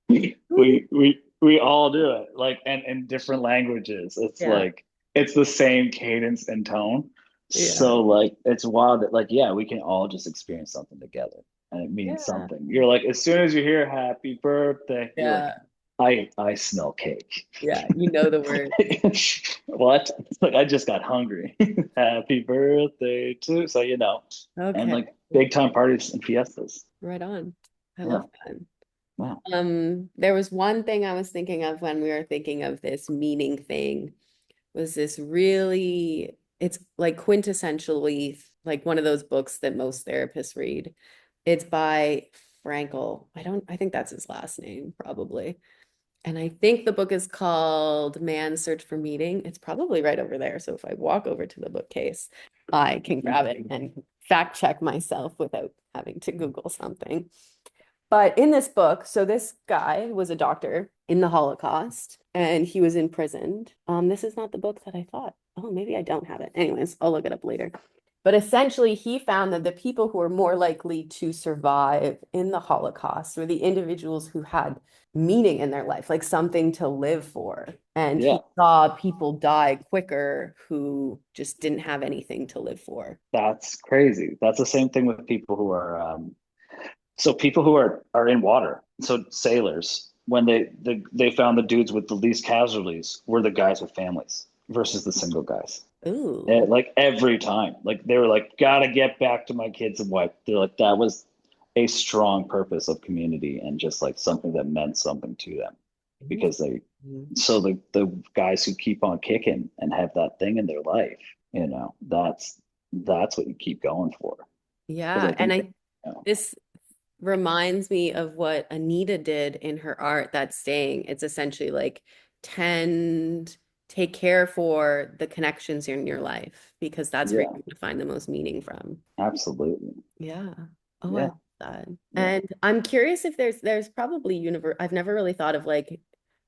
We all do it like and in different languages. It's Yeah. like it's the same cadence and tone. Yeah. So like it's wild that like yeah, we can all just experience something together and it means Yeah. something. You're like as soon as you hear happy birthday, you're like Yeah. I smell cake. Yeah. You know the word. What? It's like I just got hungry. Happy birthday to so you know. And Okay. like big time parties and fiestas. Right on. I Yeah. love that. Wow. There was one thing I was thinking of when we were thinking of this meaning thing was this really, it's like quintessentially like one of those books that most therapists read. It's by Frankel. I think that's his last name, probably. And I think the book is called Man's Search for Meaning. It's probably right over there. So if I walk over to the bookcase, I can grab it and fact check myself without having to Google something. But in this book, so this guy was a doctor in the Holocaust and he was imprisoned. This is not the book that I thought. Oh, maybe I don't have it. Anyways, I'll look it up later. But essentially, he found that the people who were more likely to survive in the Holocaust were the individuals who had meaning in their life, like something to live for. And Yeah, he saw people die quicker who just didn't have anything to live for. that's crazy. That's the same thing with people who are so people who are in water. So sailors, when they found the dudes with the least casualties were the guys with families versus the single guys. Ooh, And like every time, like they were like, gotta get back to my kids and wife. They're like, that was a strong purpose of community and just like something that meant something to them because they, so the guys who keep on kicking and have that thing in their life, that's what you keep going for. Because yeah. I And think, this reminds me of what Anita did in her art that's saying it's essentially like tend, take care for the connections in your life because that's where you're yeah, going to find the most meaning from. absolutely. Yeah. Oh, I Yeah, love that. yeah, And I'm curious if there's probably I've never really thought of like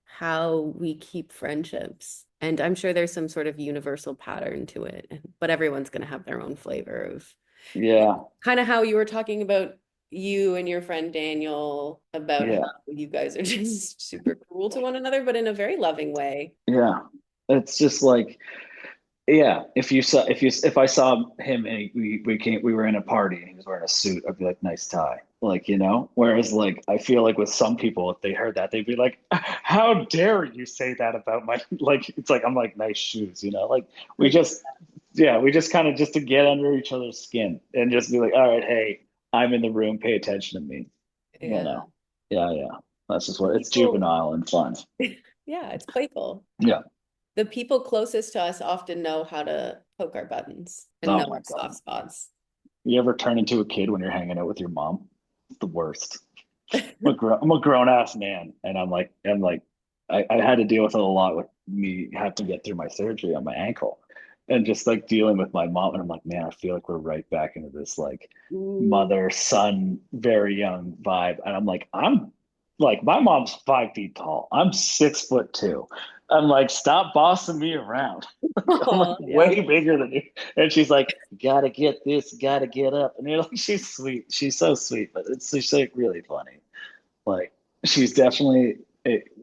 how we keep friendships. And I'm sure there's some sort of universal pattern to it, but everyone's going to have their own flavor of yeah, kind of how you were talking about you and your friend Daniel about how yeah, you guys are just super cruel to one another, but in a very loving way. yeah. It's just like, yeah, if I saw him and we were in a party and he was wearing a suit, I'd be like, nice tie. Like, whereas like I feel like with some people, if they heard that, they'd be like, how dare you say that about my like it's like I'm like nice shoes, like we just we just kind of just to get under each other's skin and just be like, all right, hey, I'm in the room, pay attention to me. You Yeah. know. Yeah, yeah. That's just The what it's people, juvenile and fun. yeah, it's playful. Yeah. The people closest to us often know how to poke our buttons and know Oh my our soft God. spots. You ever turn into a kid when you're hanging out with your mom? It's the worst. I'm a grown ass man, and I had to deal with it a lot with me having to get through my surgery on my ankle, and just like dealing with my mom. And I'm like, man, I feel like we're right back into this like Ooh. mother son, very young vibe. And I'm like, my mom's 5 feet tall. I'm 6'2". I'm like, stop bossing me around. I'm like Oh, yeah. way bigger than you. And she's like, gotta get this, gotta get up. And you're like, she's sweet. She's so sweet, but she's like really funny. Like she's definitely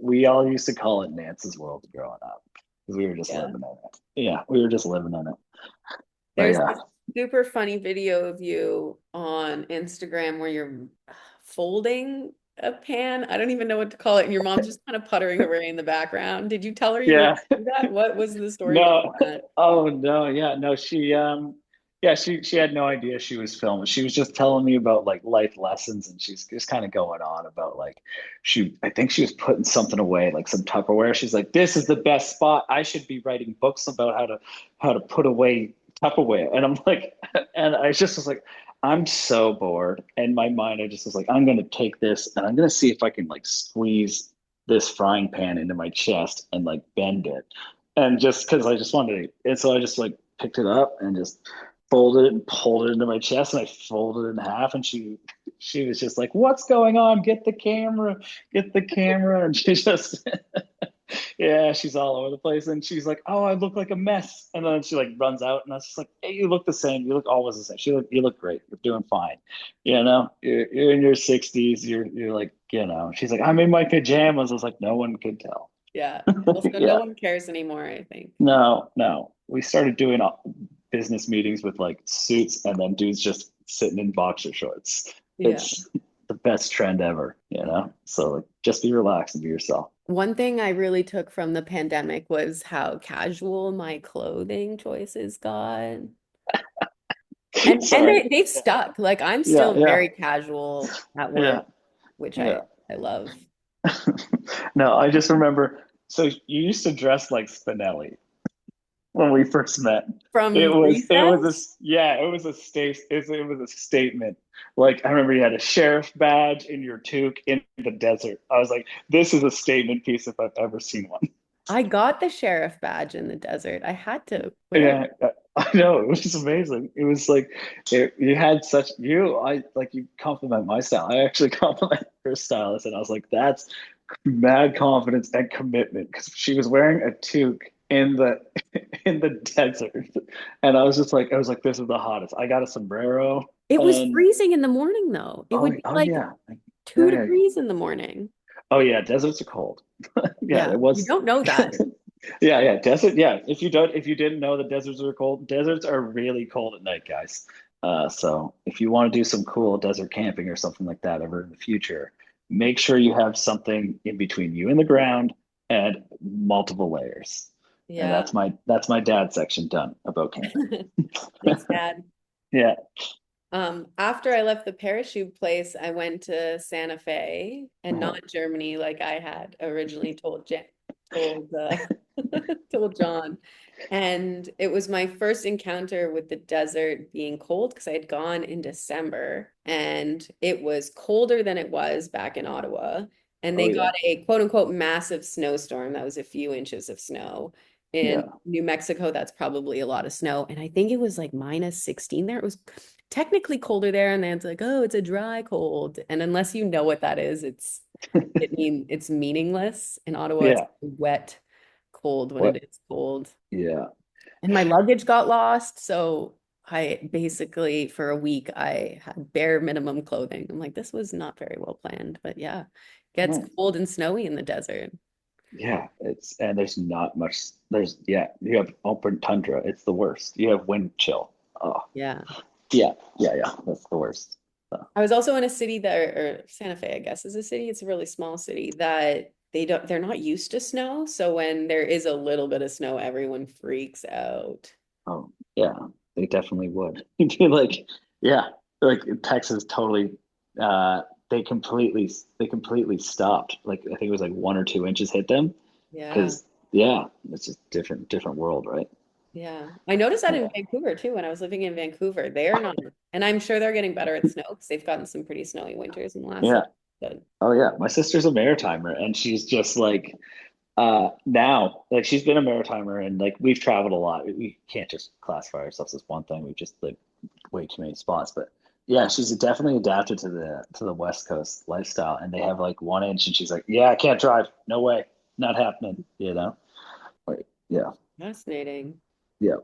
we all used to call it Nance's world growing up because we were just Yeah. living in it. Yeah, we were just living in it. But There's yeah. this super funny video of you on Instagram where you're folding a pan. I don't even know what to call it. And your mom's just kind of puttering away in the background. Did you tell her you were Yeah. gonna do that? What was the story No. behind that? Oh no, yeah. No, she had no idea she was filming. She was just telling me about like life lessons and she's just kind of going on about like I think she was putting something away, like some Tupperware. She's like, this is the best spot. I should be writing books about how to put away Tupperware. And I'm like, and I just was like, I'm so bored. And my mind, I just was like, I'm gonna take this and I'm gonna see if I can like squeeze this frying pan into my chest and like bend it and just because I just wanted to, and so I just like picked it up and just folded it and pulled it into my chest, and I folded it in half. And she was just like, "What's going on? Get the camera!" And she just, yeah, she's all over the place. And she's like, "Oh, I look like a mess." And then she like runs out, and I was just like, "Hey, you look the same. You look always the same. You look great. You're doing fine. You're in your 60s. You're like, She's like, I'm in my pajamas. I was like, no one could tell. Yeah. Well, so no Yeah. one cares anymore, I think. No, no. We started doing business meetings with like suits and then dudes just sitting in boxer shorts. Yeah. It's the best trend ever. So like just be relaxed and be yourself. One thing I really took from the pandemic was how casual my clothing choices got. And Sorry. they've stuck. Like I'm Yeah, still yeah, very casual at yeah, work, which yeah. I love. No, I just remember. So you used to dress like Spinelli when we first met. From It was recess? it was a it was a statement. Like I remember you had a sheriff badge in your toque in the desert. I was like, this is a statement piece if I've ever seen one. I got the sheriff badge in the desert. I had to wear it. Yeah, I know it was just amazing. It was like you had such I like you compliment my style. I actually compliment her stylist, and I was like, that's mad confidence and commitment because she was wearing a toque in the in the desert. And I was like, this is the hottest. I got a sombrero It was and freezing in the morning though. It would be oh like yeah. two Yeah, yeah. degrees in the morning. Oh yeah, deserts are cold. Yeah, Yeah, it you was. don't know that. Yeah, yeah, desert. Yeah, if you didn't know the deserts are cold, deserts are really cold at night, guys. So if you want to do some cool desert camping or something like that ever in the future, make sure you have something in between you and the ground and multiple layers. And Yeah. that's my dad section done about camping. Thanks, Dad. Yeah. After I left the parachute place, I went to Santa Fe and Uh-huh. not Germany like I had originally told told John. And it was my first encounter with the desert being cold because I had gone in December and it was colder than it was back in Ottawa. And Oh they yeah. got a quote unquote massive snowstorm that was a few inches of snow. In Yeah. New Mexico, that's probably a lot of snow. And I think it was like minus 16 there. It was technically colder there. And then it's like, oh, it's a dry cold. And unless you know what that is, it's meaningless. In Ottawa, it's Yeah. wet cold when What? it is cold. Yeah. And my luggage got lost. So I basically, for a week, I had bare minimum clothing. I'm like, this was not very well planned. But yeah, gets Right. cold and snowy in the desert. Yeah, it's and there's not much. There's yeah, you have open tundra. It's the worst. You have wind chill. Oh, Yeah. yeah, yeah, yeah. That's the worst. So, I was also in a city that, or Santa Fe, I guess, is a city. It's a really small city that they're not used to snow. So when there is a little bit of snow, everyone freaks out. oh, yeah, they definitely would. Like, yeah, like Texas totally. Uh, they completely stopped. Like I think it was like 1 or 2 inches hit them Yeah. because yeah, it's just different world, right? Yeah. I noticed that in Yeah. Vancouver too when I was living in Vancouver. They're not, and I'm sure they're getting better at snow because they've gotten some pretty snowy winters in the last Yeah. little bit. Oh yeah. My sister's a maritimer and she's just like now, like she's been a maritimer and like we've traveled a lot. We can't just classify ourselves as one thing. We've just lived way too many spots. But yeah, she's definitely adapted to the West Coast lifestyle. And they have like 1 inch, and she's like, "Yeah, I can't drive. No way, not happening." You know? Like, yeah, Fascinating. yeah,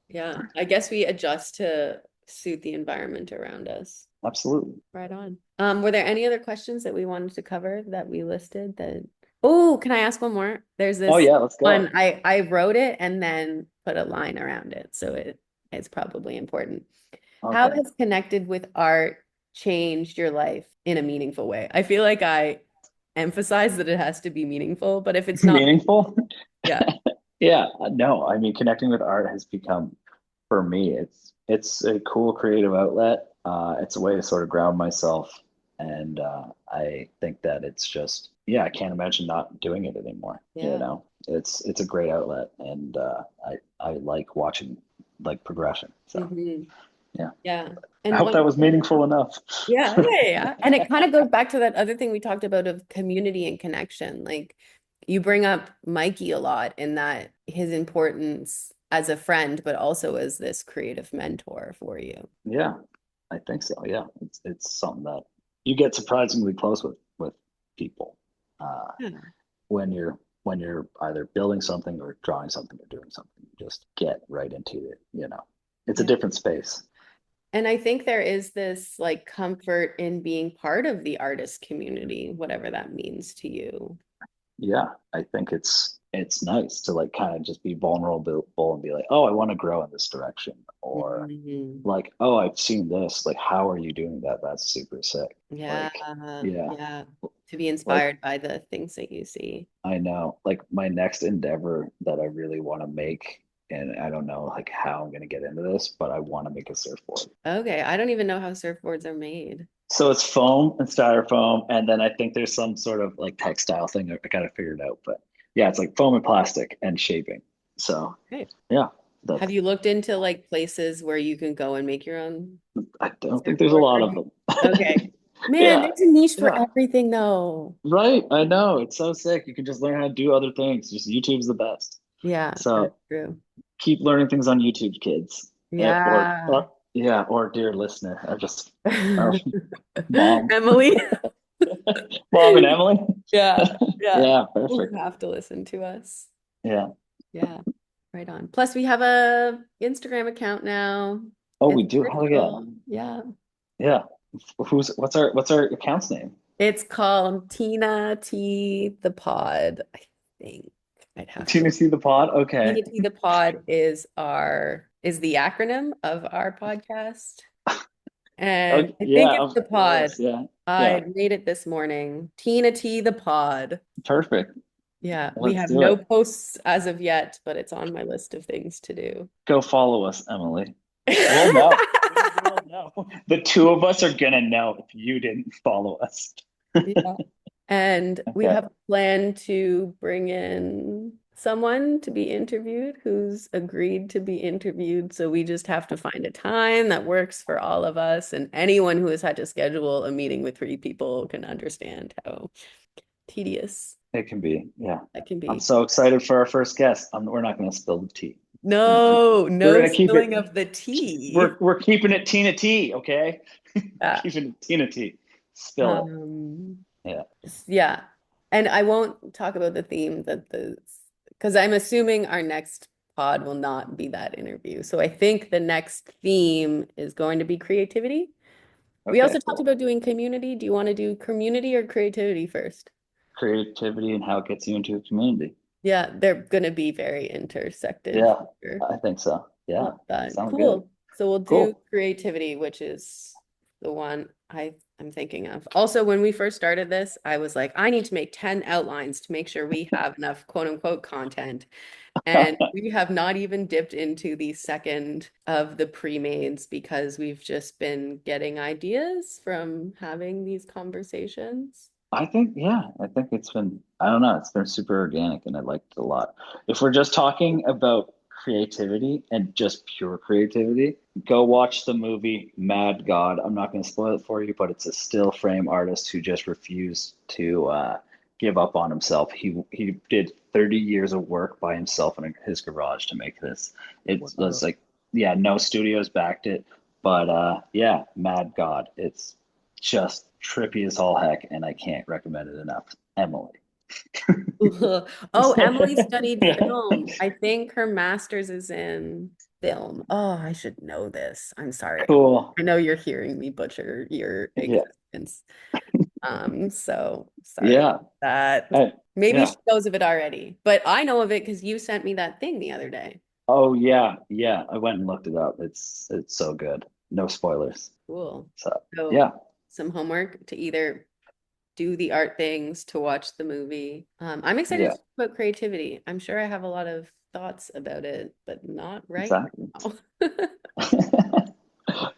Yeah. I guess we adjust to suit the environment around us. absolutely. Right on. Were there any other questions that we wanted to cover that we listed that Oh, can I ask one more? There's Oh this yeah, let's one go. I wrote it and then put a line around it, so it's probably important. How Okay. has connected with art changed your life in a meaningful way? I feel like I emphasize that it has to be meaningful, but if it's not, Meaningful? yeah, Yeah, no, I mean connecting with art has become for me, it's a cool creative outlet. It's a way to sort of ground myself, and I think that it's just yeah, I can't imagine not doing it anymore. You yeah. know, it's a great outlet, and I like watching like progression. So Hmm. yeah, Yeah. I And hope one that was thing meaningful enough. Yeah, yeah, yeah, yeah. And it kind of goes back to that other thing we talked about of community and connection. Like you bring up Mikey a lot in that his importance as a friend, but also as this creative mentor for you. Yeah, I think so. Yeah, it's something that you get surprisingly close with people. Uh, Yeah. when you're either building something or drawing something or doing something, you just get right into it, you know. It's a Yeah. different space. And I think there is this like comfort in being part of the artist community, whatever that means to you. Yeah, I think it's nice to like kind of just be vulnerable and be like, oh, I want to grow in this direction, or Mhm. like, oh, I've seen this. Like, how are you doing that? That's super sick. Yeah, Like, yeah, yeah. To be like inspired by the things that you see. I know, like my next endeavor that I really want to make, and I don't know like how I'm gonna get into this, but I want to make a surfboard. Okay, I don't even know how surfboards are made. So it's foam and styrofoam, and then I think there's some sort of like textile thing I gotta figure it out. But yeah, it's like foam and plastic and shaping. So Great. yeah, Have that's you looked into like places where you can go and make your own I don't think there's a surfboard? lot Or of them. okay. Man, Yeah, there's a niche for yeah, everything though. right. I know it's so sick. You can just learn how to do other things. Just YouTube's the best. Yeah, that's So true. keep learning things on YouTube, kids. Yeah. Or yeah, or dear listener, or mom, Emily. Mom and Emily. Yeah, yeah. Yeah, People perfect. who have to listen to us. Yeah. Yeah, right on. Plus, we have a Instagram account now. Oh, we It's do. Hell yeah. official. Yeah. Yeah. What's our account's name? It's called Tina T the Pod, I think. I'd have to. Tina see the pod. Okay. Tina T the Pod is the acronym of our podcast. And Okay. I think Yeah, it's of the pod. course. Yeah. Yeah. I made it this morning. Tina T the Pod. Perfect. Yeah, we Let's have do no it. posts as of yet, but it's on my list of things to do. Go follow us, Emily. We'll know. We'll know. The two of us are gonna know if you didn't follow us. Yeah. And we Okay. have a plan to bring in someone to be interviewed who's agreed to be interviewed. So we just have to find a time that works for all of us. And anyone who has had to schedule a meeting with three people can understand how tedious It can be. Yeah. that can I'm be. so excited for our first guest. We're not gonna spill the tea. No, We're no gonna keep it. spilling of the tea. We're keeping it Tina T, okay? Yeah. Keeping it Tina T. Spill it. Um, Yeah. yeah. And I won't talk about the theme because I'm assuming our next pod will not be that interview. So I think the next theme is going to be creativity. We Okay, also talked cool. about doing community. Do you want to do community or creativity first? Creativity and how it gets you into a community. Yeah, they're going to be very intersected Yeah, for sure. I think so. Yeah. Love that. Sounds good. Cool. So we'll do Cool. creativity, which is the one I'm thinking of. Also, when we first started this, I was like, I need to make 10 outlines to make sure we have enough quote unquote content. And we have not even dipped into the second of the pre-mades because we've just been getting ideas from having these conversations. I think it's been, I don't know, it's been super organic and I liked it a lot. If we're just talking about creativity and just pure creativity, go watch the movie Mad God. I'm not going to spoil it for you, but it's a still frame artist who just refused to give up on himself. He did 30 years of work by himself in his garage to make this. It was Whoa. like, yeah, no studios backed it, but yeah, Mad God. It's just trippy as all heck, and I can't recommend it enough. Emily. Oh, Emily studied film. I think her master's is in film. Oh, I should know this. I'm sorry. Cool. I know you're hearing me butcher your Yeah. existence. So sorry Yeah. that Hey, maybe yeah. she knows of it already, but I know of it because you sent me that thing the other day. Oh yeah. Yeah. I went and looked it up. It's so good. No spoilers. Cool. So So yeah. some homework to either do the art things, to watch the movie. I'm excited Yeah. to talk about creativity. I'm sure I have a lot of thoughts about it, but not right Exactly. now.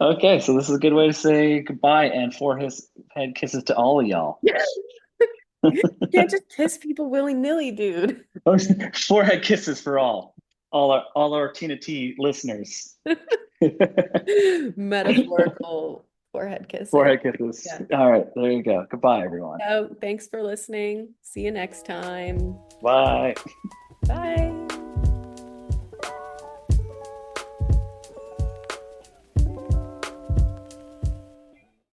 Okay, so this is a good way to say goodbye and for his head kisses to all of y'all. You can't just kiss people willy-nilly, dude. Forehead kisses for all our Tina T listeners. Metaphorical forehead kissing. Forehead kisses. Yeah. All right, there you go. Goodbye, everyone. So thanks for listening. See you next time. Bye. Bye.